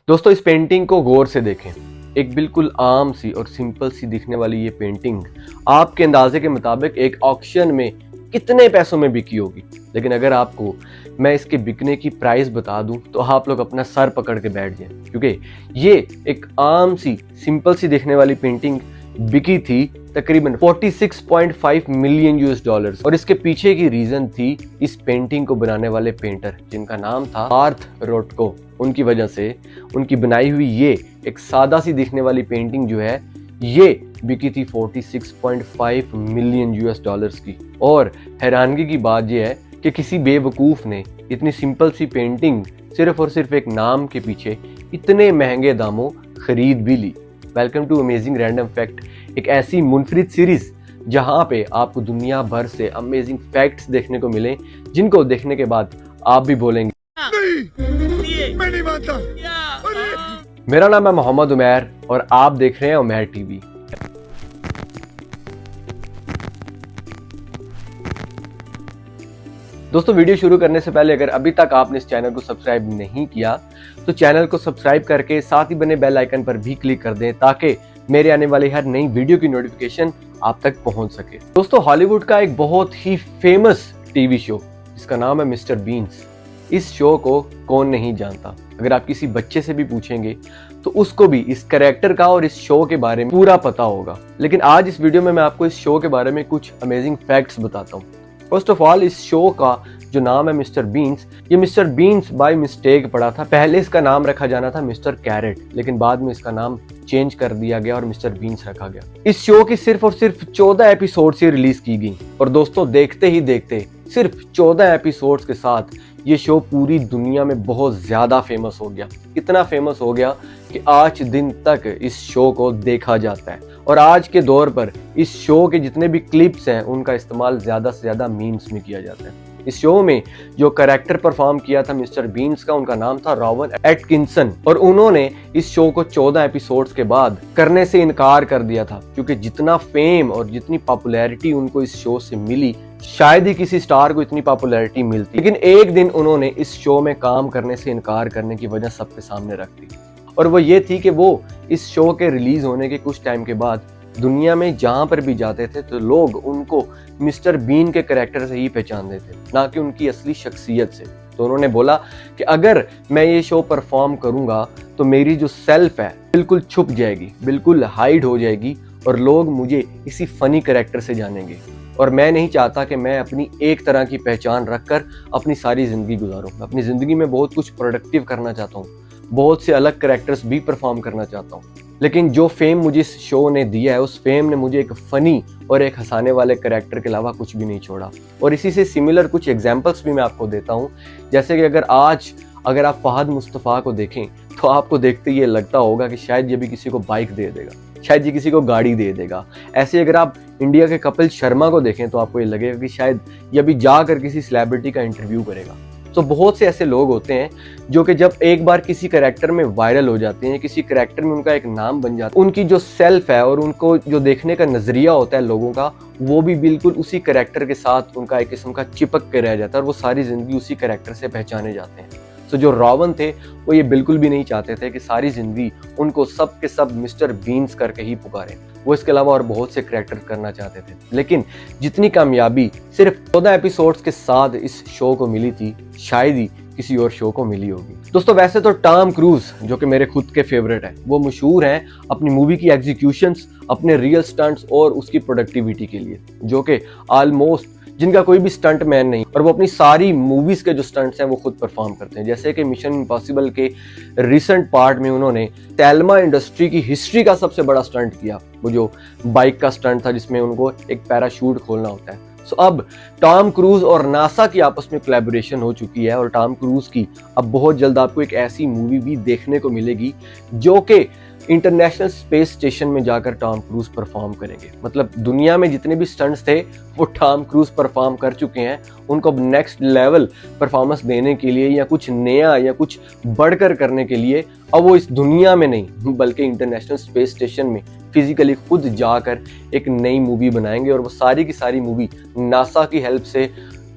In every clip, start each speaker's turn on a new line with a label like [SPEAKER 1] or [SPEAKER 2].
[SPEAKER 1] दोस्तों इस पेंटिंग को गौर से देखें। एक बिल्कुल आम सी और सिंपल सी दिखने वाली ये पेंटिंग आपके अंदाजे के मुताबिक एक ऑक्शन में कितने पैसों में बिकी होगी। लेकिन अगर आपको मैं इसके बिकने की प्राइस बता दूं तो आप लोग अपना सर पकड़ के बैठ जाएं, क्योंकि ये एक आम सी सिंपल सी दिखने वाली पेंटिंग बिकी थी तकरीबन 46.5 मिलियन यूएस डॉलर्स। और इसके पीछे की रीजन थी इस पेंटिंग को बनाने वाले पेंटर जिनका नाम था आर्थ रोथको। उनकी वजह से उनकी बनाई हुई ये एक सादा सी दिखने वाली पेंटिंग जो है ये बिकी थी 46.5 मिलियन यूएस डॉलर्स की। और हैरानगी की बात यह है कि किसी बेवकूफ ने इतनी सिंपल सी पेंटिंग सिर्फ और सिर्फ एक नाम के पीछे इतने महंगे दामों खरीद भी ली। Welcome to amazing random fact, एक ऐसी मुनफरिद सीरीज जहां पे आपको दुनिया भर से अमेजिंग फैक्ट्स देखने को मिले जिनको देखने के बाद आप भी बोलेंगे नहीं, मैं नहीं मानता। मेरा नाम है मोहम्मद उमैर और आप देख रहे हैं उमैर टीवी। दोस्तों वीडियो शुरू करने से पहले अगर अभी तक आपने इस चैनल को सब्सक्राइब नहीं किया तो चैनल को सब्सक्राइब करके साथ ही बने बेल आइकन पर भी क्लिक कर दें ताकि मेरे आने वाली हर नई वीडियो की नोटिफिकेशन आप तक पहुंच सके। दोस्तों हॉलीवुड का एक बहुत ही फेमस टीवी शो जिसका नाम है मिस्टर बीन्स, इस शो को कौन नहीं जानता। अगर आप किसी बच्चे से भी पूछेंगे तो उसको भी इस कैरेक्टर का और इस शो के बारे में पूरा पता होगा। लेकिन आज इस वीडियो में मैं आपको इस शो के बारे में कुछ अमेजिंग फैक्ट्स बताता हूँ। फर्स्ट ऑफ ऑल इस शो का जो नाम है मिस्टर बीन्स, ये मिस्टर बीन्स बाय मिस्टेक पड़ा था। पहले इसका नाम रखा जाना था मिस्टर कैरेट, लेकिन बाद में इसका नाम चेंज कर दिया गया और मिस्टर बीन्स रखा गया। इस शो की सिर्फ और सिर्फ 14 एपिसोड से रिलीज की गई और दोस्तों देखते ही देखते सिर्फ 14 एपिसोड्स के साथ ये शो पूरी दुनिया में बहुत ज्यादा फेमस हो गया। इतना फेमस हो गया कि आज दिन तक इस शो को देखा जाता है और आज के दौर पर इस शो के जितने भी क्लिप्स हैं उनका इस्तेमाल ज्यादा से ज्यादा मीम्स में किया जाता है। इस शो में जो कैरेक्टर परफॉर्म किया था मिस्टर बीन्स का, उनका नाम था रॉवन एटकिंसन और उन्होंने इस शो को 14 एपिसोड्स के बाद करने से इनकार कर दिया था, क्योंकि जितना फेम और जितनी पॉपुलैरिटी उनको इस शो से मिली शायद ही किसी स्टार को इतनी पॉपुलैरिटी मिलती। लेकिन एक दिन उन्होंने इस शो में काम करने से इनकार करने की वजह सबके सामने रख दी और वो ये थी कि वो इस शो के रिलीज होने के कुछ टाइम के बाद दुनिया में जहां पर भी जाते थे तो लोग उनको मिस्टर बीन के कैरेक्टर से ही पहचानते थे, ना कि उनकी असली शख्सियत से। तो उन्होंने बोला कि अगर मैं ये शो परफॉर्म करूंगा तो मेरी जो सेल्फ है बिल्कुल छुप जाएगी, बिल्कुल हाइड हो जाएगी और लोग मुझे इसी फनी कैरेक्टर से जानेंगे। और मैं नहीं चाहता कि मैं अपनी एक तरह की पहचान रखकर अपनी सारी जिंदगी गुजारूं। मैं अपनी जिंदगी में बहुत कुछ प्रोडक्टिव करना चाहता हूँ, बहुत से अलग कैरेक्टर्स भी परफॉर्म करना चाहता हूँ। लेकिन जो फेम मुझे इस शो ने दिया है उस फेम ने मुझे एक फनी और एक हंसाने वाले कैरेक्टर के अलावा कुछ भी नहीं छोड़ा। और इसी से सिमिलर कुछ एग्जांपल्स भी मैं आपको देता हूँ। जैसे कि अगर आप फहद मुस्तफ़ा को देखें तो आपको देखते ये लगता होगा कि शायद ये भी किसी को बाइक दे देगा, शायद ये किसी को गाड़ी दे देगा। ऐसे अगर आप इंडिया के कपिल शर्मा को देखें तो आपको ये लगेगा कि शायद ये भी जाकर किसी सेलिब्रिटी का इंटरव्यू करेगा। तो बहुत से ऐसे लोग होते हैं जो कि जब एक बार किसी कैरेक्टर में वायरल हो जाते हैं, किसी कैरेक्टर में उनका एक नाम बन जाता है, उनकी जो सेल्फ है और उनको जो देखने का नजरिया होता है लोगों का, वो भी बिल्कुल उसी कैरेक्टर के साथ उनका एक किस्म का चिपक के रह जाता है और वो सारी जिंदगी उसी कैरेक्टर से पहचाने जाते हैं। तो जो रॉवन थे वो ये बिल्कुल भी नहीं चाहते थे कि सारी जिंदगी उनको सब के सब मिस्टर बीन्स करके ही पुकारें। वो इसके अलावा और बहुत से कैरेक्टर करना चाहते थे। लेकिन जितनी कामयाबी सिर्फ 14 एपिसोड्स के साथ इस शो को मिली थी शायद ही किसी और शो को मिली होगी। दोस्तों वैसे तो टॉम क्रूज जो कि मेरे खुद के फेवरेट है, वो मशहूर हैं अपनी मूवी की एग्जीक्यूशंस, अपने रियल स्टंट्स और उसकी प्रोडक्टिविटी के लिए, जो कि ऑलमोस्ट जिनका कोई भी स्टंट मैन नहीं, और वो अपनी सारी मूवीज के जो स्टंट्स हैं वो खुद परफॉर्म करते हैं। जैसे कि मिशन इम्पॉसिबल के रिसेंट पार्ट में उन्होंने तेलमा इंडस्ट्री की हिस्ट्री का सबसे बड़ा स्टंट किया, वो जो बाइक का स्टंट था जिसमें उनको एक पैराशूट खोलना होता है। सो अब टॉम क्रूज और नासा की आपस में कोलैबोरेशन हो चुकी है और टॉम क्रूज की अब बहुत जल्द आपको एक ऐसी मूवी भी देखने को मिलेगी जो कि इंटरनेशनल स्पेस स्टेशन में जाकर टॉम क्रूज परफॉर्म करेंगे। मतलब दुनिया में जितने भी स्टंट्स थे वो टॉम क्रूज परफॉर्म कर चुके हैं। उनको अब नेक्स्ट लेवल परफॉर्मेंस देने के लिए या कुछ नया या कुछ बढ़कर करने के लिए अब वो इस दुनिया में नहीं बल्कि इंटरनेशनल स्पेस स्टेशन में फिजिकली खुद जाकर एक नई मूवी बनाएंगे और वो सारी की सारी मूवी नासा की हेल्प से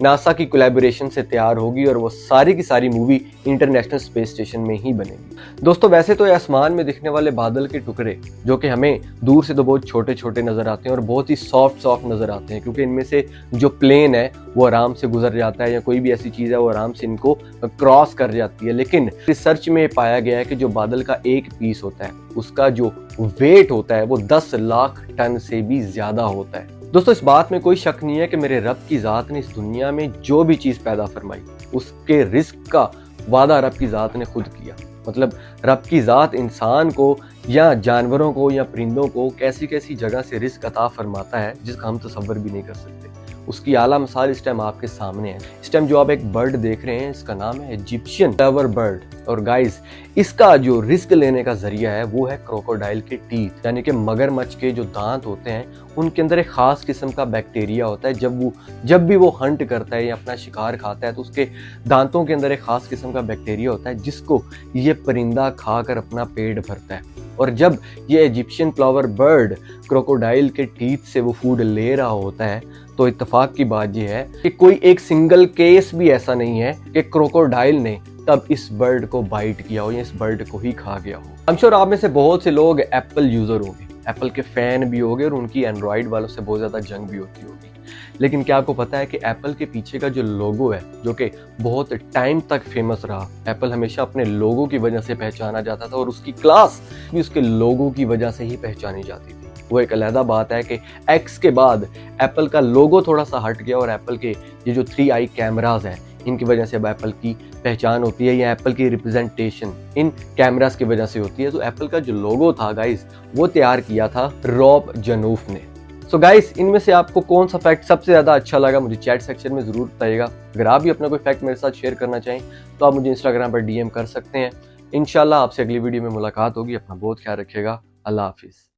[SPEAKER 1] नासा की कोलैबोरेशन से तैयार होगी और वो सारी की सारी मूवी इंटरनेशनल स्पेस स्टेशन में ही बनेगी। दोस्तों वैसे तो ये आसमान में दिखने वाले बादल के टुकड़े जो कि हमें दूर से तो बहुत छोटे छोटे नजर आते हैं और बहुत ही सॉफ्ट नजर आते हैं, क्योंकि इनमें से जो प्लेन है वो आराम से गुजर जाता है या कोई भी ऐसी चीज है वो आराम से इनको क्रॉस कर जाती है। लेकिन रिसर्च में पाया गया है कि जो बादल का एक पीस होता है उसका जो वेट होता है वो 10 लाख टन से भी ज्यादा होता है। दोस्तों इस बात में कोई शक नहीं है कि मेरे रब की जात ने इस दुनिया में जो भी चीज पैदा फरमाई उसके रिस्क का वादा रब की जात ने खुद किया। मतलब रब की जात इंसान को या जानवरों को या परिंदों को कैसी कैसी जगह से रिस्क अता फरमाता है जिसका हम तसव्वुर भी नहीं कर सकते। उसकी आला मिसाल इस टाइम आपके सामने है। इस टाइम जो आप एक बर्ड देख रहे हैं इसका नाम है इजिप्शियन फ्लावर बर्ड, और गाइस इसका जो रिस्क लेने का जरिया है वो है क्रोकोडाइल के टीथ, यानी कि मगरमच्छ के जो दांत होते हैं उनके अंदर एक खास किस्म का बैक्टीरिया होता है। जब भी वो हंट करता है या अपना शिकार खाता है तो उसके दांतों के अंदर एक खास किस्म का बैक्टीरिया होता है जिसको ये परिंदा खाकर अपना पेट भरता है। और जब ये इजिप्शियन फ्लावर बर्ड क्रोकोडाइल के टीथ से वो फूड ले रहा होता है तो इत्तेफाक की बात यह है कि कोई एक सिंगल केस भी ऐसा नहीं है कि क्रोकोडाइल ने तब इस बर्ड को बाइट किया हो या इस बर्ड को ही खा गया हो। I'm sure आप में से बहुत से लोग एप्पल यूजर होंगे, एप्पल के फैन भी होंगे और उनकी एंड्रॉइड वालों से बहुत ज्यादा जंग भी होती होगी। लेकिन क्या आपको पता है कि एप्पल के पीछे का जो लोगो है जो कि बहुत टाइम तक फेमस रहा, एप्पल हमेशा अपने लोगो की वजह से पहचाना जाता था और उसकी क्लास भी उसके लोगो की वजह से ही पहचानी जाती थी। वो एक अलहदा बात है कि एक्स के बाद एप्पल का लोगो थोड़ा सा हट गया और एप्पल के ये जो 3i कैमराज हैं इनकी वजह से अब एप्पल की पहचान होती है या एप्पल की रिप्रेजेंटेशन इन कैमरास की वजह से होती है। तो एप्पल का जो लोगो था गाइस वो तैयार किया था रॉब जनूफ ने। सो गाइस इनमें से आपको कौन सा फैक्ट सबसे ज्यादा अच्छा लगा मुझे चैट सेक्शन में जरूर बताइएगा। अगर आप भी अपना कोई फैक्ट मेरे साथ शेयर करना चाहें तो आप मुझे इंस्टाग्राम पर DM कर सकते हैं। इंशाल्लाह आपसे अगली वीडियो में मुलाकात होगी। अपना बहुत ख्याल रखिएगा। अल्लाह हाफिज।